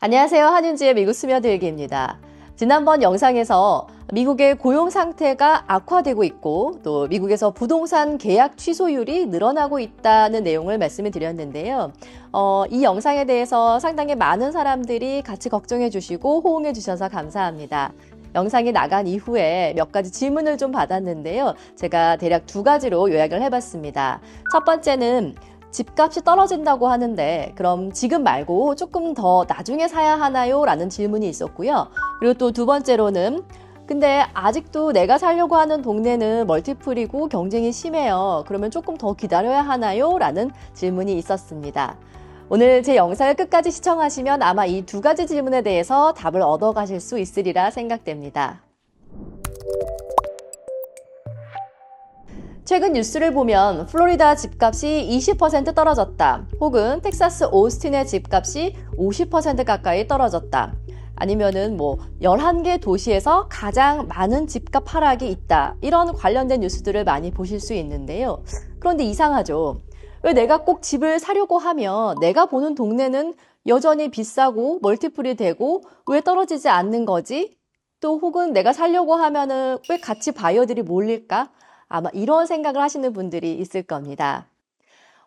안녕하세요. 한윤지의 미국 스며들기입니다. 지난번 영상에서 미국의 고용 상태가 악화되고 있고 또 미국에서 부동산 계약 취소율이 늘어나고 있다는 내용을 말씀을 드렸는데요. 이 영상에 대해서 상당히 많은 사람들이 같이 걱정해 주시고 호응해 주셔서 감사합니다. 영상이 나간 이후에 몇 가지 질문을 좀 받았는데요. 제가 대략 두 가지로 요약을 해봤습니다. 첫 번째는 집값이 떨어진다고 하는데 그럼 지금 말고 조금 더 나중에 사야 하나요? 라는 질문이 있었고요. 그리고 또 두 번째로는 근데 아직도 내가 살려고 하는 동네는 멀티플이고 경쟁이 심해요. 그러면 조금 더 기다려야 하나요? 라는 질문이 있었습니다. 오늘 제 영상을 끝까지 시청하시면 아마 이 두 가지 질문에 대해서 답을 얻어가실 수 있으리라 생각됩니다. 최근 뉴스를 보면 플로리다 집값이 20% 떨어졌다. 혹은 텍사스 오스틴의 집값이 50% 가까이 떨어졌다. 아니면은 11개 도시에서 가장 많은 집값 하락이 있다. 이런 관련된 뉴스들을 많이 보실 수 있는데요. 그런데 이상하죠. 왜 내가 꼭 집을 사려고 하면 내가 보는 동네는 여전히 비싸고 멀티플이 되고 왜 떨어지지 않는 거지? 또 혹은 내가 살려고 하면은 왜 같이 바이어들이 몰릴까? 아마 이런 생각을 하시는 분들이 있을 겁니다.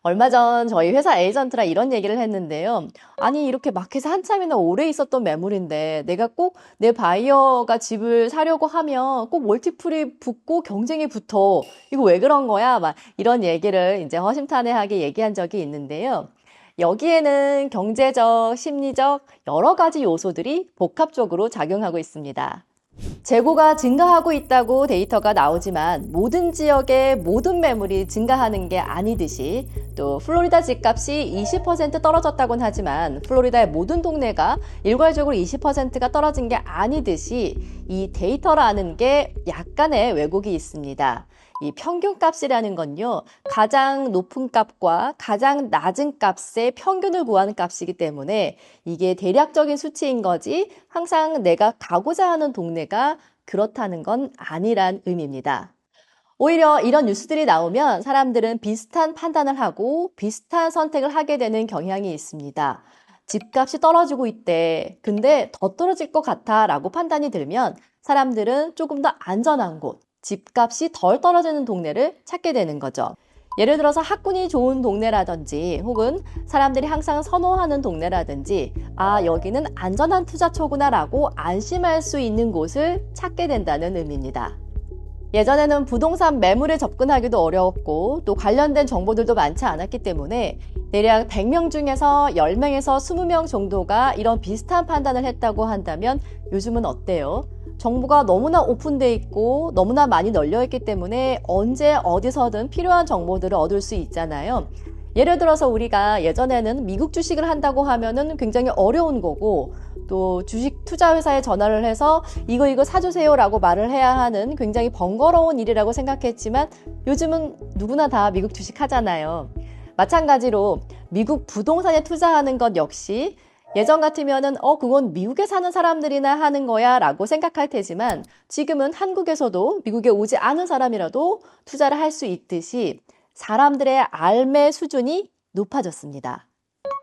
얼마 전 저희 회사 에이전트랑 이런 얘기를 했는데요. 아니 이렇게 마켓에 한참이나 오래 있었던 매물인데 내가 꼭 내 바이어가 집을 사려고 하면 꼭 멀티플이 붙고 경쟁이 붙어. 이거 왜 그런 거야? 막 이런 얘기를 이제 허심탄회하게 얘기한 적이 있는데요. 여기에는 경제적, 심리적 여러 가지 요소들이 복합적으로 작용하고 있습니다. 재고가 증가하고 있다고 데이터가 나오지만 모든 지역의 모든 매물이 증가하는 게 아니듯이 또 플로리다 집값이 20% 떨어졌다고는 하지만 플로리다의 모든 동네가 일괄적으로 20%가 떨어진 게 아니듯이 이 데이터라는 게 약간의 왜곡이 있습니다. 이 평균값이라는 건요, 가장 높은 값과 가장 낮은 값의 평균을 구하는 값이기 때문에 이게 대략적인 수치인 거지 항상 내가 가고자 하는 동네가 그렇다는 건 아니란 의미입니다. 오히려 이런 뉴스들이 나오면 사람들은 비슷한 판단을 하고 비슷한 선택을 하게 되는 경향이 있습니다. 집값이 떨어지고 있대. 근데 더 떨어질 것 같아 라고 판단이 들면 사람들은 조금 더 안전한 곳, 집값이 덜 떨어지는 동네를 찾게 되는 거죠. 예를 들어서 학군이 좋은 동네라든지 혹은 사람들이 항상 선호하는 동네라든지 여기는 안전한 투자처구나 라고 안심할 수 있는 곳을 찾게 된다는 의미입니다. 예전에는 부동산 매물에 접근하기도 어려웠고 또 관련된 정보들도 많지 않았기 때문에 대략 100명 중에서 10명에서 20명 정도가 이런 비슷한 판단을 했다고 한다면 요즘은 어때요? 정보가 너무나 오픈돼 있고 너무나 많이 널려 있기 때문에 언제 어디서든 필요한 정보들을 얻을 수 있잖아요. 예를 들어서 우리가 예전에는 미국 주식을 한다고 하면은 굉장히 어려운 거고 또 주식 투자 회사에 전화를 해서 이거 사주세요 라고 말을 해야 하는 굉장히 번거로운 일이라고 생각했지만 요즘은 누구나 다 미국 주식 하잖아요. 마찬가지로 미국 부동산에 투자하는 것 역시 예전 같으면은 그건 미국에 사는 사람들이나 하는 거야 라고 생각할 테지만 지금은 한국에서도 미국에 오지 않은 사람이라도 투자를 할 수 있듯이 사람들의 알매 수준이 높아졌습니다.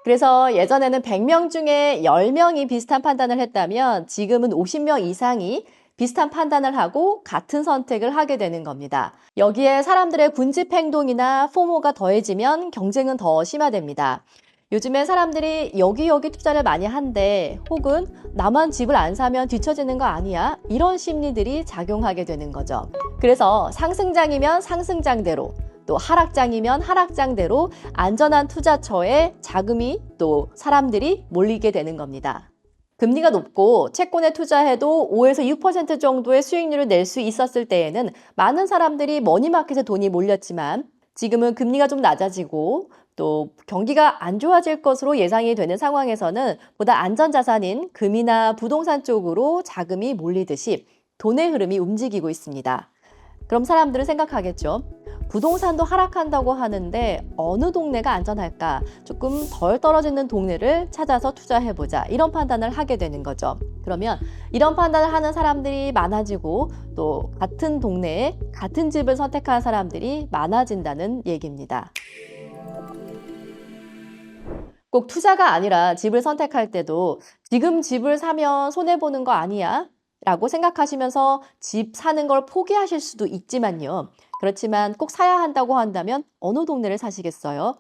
그래서 예전에는 100명 중에 10명이 비슷한 판단을 했다면 지금은 50명 이상이 비슷한 판단을 하고 같은 선택을 하게 되는 겁니다. 여기에 사람들의 군집 행동이나 포모가 더해지면 경쟁은 더 심화됩니다. 요즘에 사람들이 여기 투자를 많이 한대 혹은 나만 집을 안 사면 뒤처지는 거 아니야? 이런 심리들이 작용하게 되는 거죠. 그래서 상승장이면 상승장대로 또 하락장이면 하락장대로 안전한 투자처에 자금이 또 사람들이 몰리게 되는 겁니다. 금리가 높고 채권에 투자해도 5에서 6% 정도의 수익률을 낼 수 있었을 때에는 많은 사람들이 머니마켓에 돈이 몰렸지만 지금은 금리가 좀 낮아지고 또 경기가 안 좋아질 것으로 예상이 되는 상황에서는 보다 안전자산인 금이나 부동산 쪽으로 자금이 몰리듯이 돈의 흐름이 움직이고 있습니다. 그럼 사람들은 생각하겠죠. 부동산도 하락한다고 하는데 어느 동네가 안전할까? 조금 덜 떨어지는 동네를 찾아서 투자해보자. 이런 판단을 하게 되는 거죠. 그러면 이런 판단을 하는 사람들이 많아지고 또 같은 동네에 같은 집을 선택한 사람들이 많아진다는 얘기입니다. 꼭 투자가 아니라 집을 선택할 때도 지금 집을 사면 손해보는 거 아니야? 라고 생각하시면서 집 사는 걸 포기하실 수도 있지만요. 그렇지만 꼭 사야 한다고 한다면 어느 동네를 사시겠어요?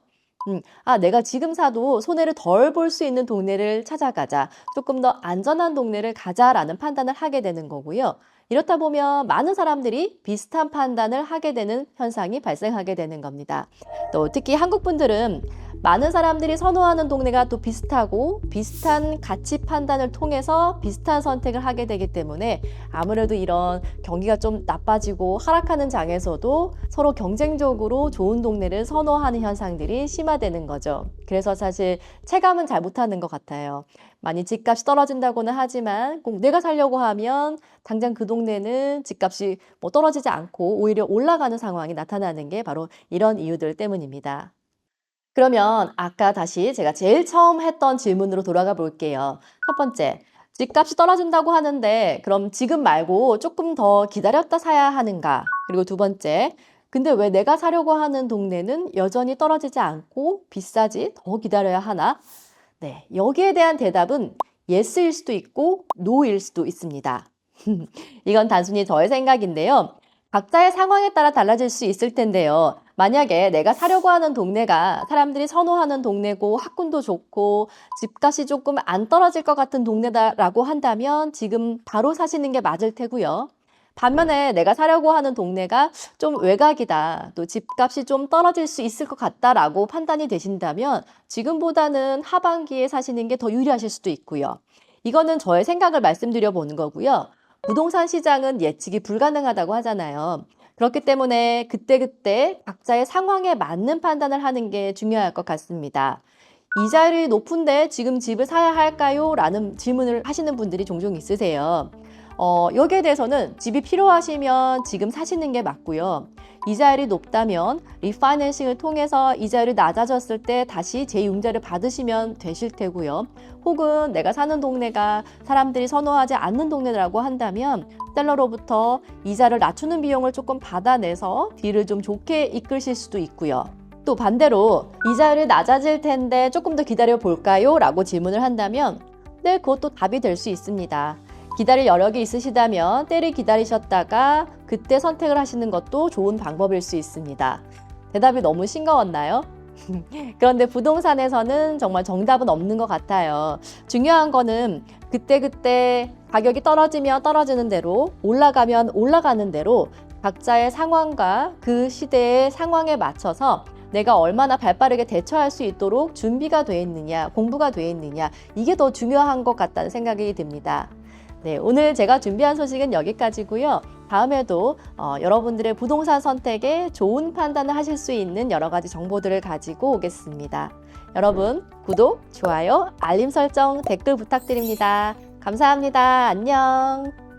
내가 지금 사도 손해를 덜 볼 수 있는 동네를 찾아가자. 조금 더 안전한 동네를 가자라는 판단을 하게 되는 거고요. 이렇다 보면 많은 사람들이 비슷한 판단을 하게 되는 현상이 발생하게 되는 겁니다. 또 특히 한국 분들은 많은 사람들이 선호하는 동네가 또 비슷하고 비슷한 가치 판단을 통해서 비슷한 선택을 하게 되기 때문에 아무래도 이런 경기가 좀 나빠지고 하락하는 장에서도 서로 경쟁적으로 좋은 동네를 선호하는 현상들이 심화되는 거죠. 그래서 사실 체감은 잘 못하는 것 같아요. 많이 집값이 떨어진다고는 하지만 꼭 내가 살려고 하면 당장 그 동네는 집값이 떨어지지 않고 오히려 올라가는 상황이 나타나는 게 바로 이런 이유들 때문입니다. 그러면 아까 다시 제가 제일 처음 했던 질문으로 돌아가 볼게요. 첫 번째, 집값이 떨어진다고 하는데 그럼 지금 말고 조금 더 기다렸다 사야 하는가? 그리고 두 번째, 근데 왜 내가 사려고 하는 동네는 여전히 떨어지지 않고 비싸지? 더 기다려야 하나? 네, 여기에 대한 대답은 yes일 수도 있고 no일 수도 있습니다. 이건 단순히 저의 생각인데요. 각자의 상황에 따라 달라질 수 있을 텐데요. 만약에 내가 사려고 하는 동네가 사람들이 선호하는 동네고 학군도 좋고 집값이 조금 안 떨어질 것 같은 동네다라고 한다면 지금 바로 사시는 게 맞을 테고요. 반면에 내가 사려고 하는 동네가 좀 외곽이다, 또 집값이 좀 떨어질 수 있을 것 같다라고 판단이 되신다면 지금보다는 하반기에 사시는 게 더 유리하실 수도 있고요. 이거는 저의 생각을 말씀드려 보는 거고요. 부동산 시장은 예측이 불가능하다고 하잖아요. 그렇기 때문에 그때그때 각자의 상황에 맞는 판단을 하는 게 중요할 것 같습니다. 이자율이 높은데 지금 집을 사야 할까요? 라는 질문을 하시는 분들이 종종 있으세요. 여기에 대해서는 집이 필요하시면 지금 사시는 게 맞고요. 이자율이 높다면 리파이낸싱을 통해서 이자율이 낮아졌을 때 다시 재융자를 받으시면 되실 테고요. 혹은 내가 사는 동네가 사람들이 선호하지 않는 동네라고 한다면 셀러로부터 이자를 낮추는 비용을 조금 받아내서 딜을 좀 좋게 이끌실 수도 있고요. 또 반대로 이자율이 낮아질 텐데 조금 더 기다려 볼까요? 라고 질문을 한다면 네, 그것도 답이 될 수 있습니다. 기다릴 여력이 있으시다면 때를 기다리셨다가 그때 선택을 하시는 것도 좋은 방법일 수 있습니다. 대답이 너무 싱거웠나요? 그런데 부동산에서는 정말 정답은 없는 것 같아요. 중요한 거는 그때그때 가격이 떨어지면 떨어지는 대로, 올라가면 올라가는 대로 각자의 상황과 그 시대의 상황에 맞춰서 내가 얼마나 발빠르게 대처할 수 있도록 준비가 돼 있느냐, 공부가 돼 있느냐, 이게 더 중요한 것 같다는 생각이 듭니다. 네, 오늘 제가 준비한 소식은 여기까지고요. 다음에도 여러분들의 부동산 선택에 좋은 판단을 하실 수 있는 여러 가지 정보들을 가지고 오겠습니다. 여러분, 구독, 좋아요, 알림 설정, 댓글 부탁드립니다. 감사합니다. 안녕.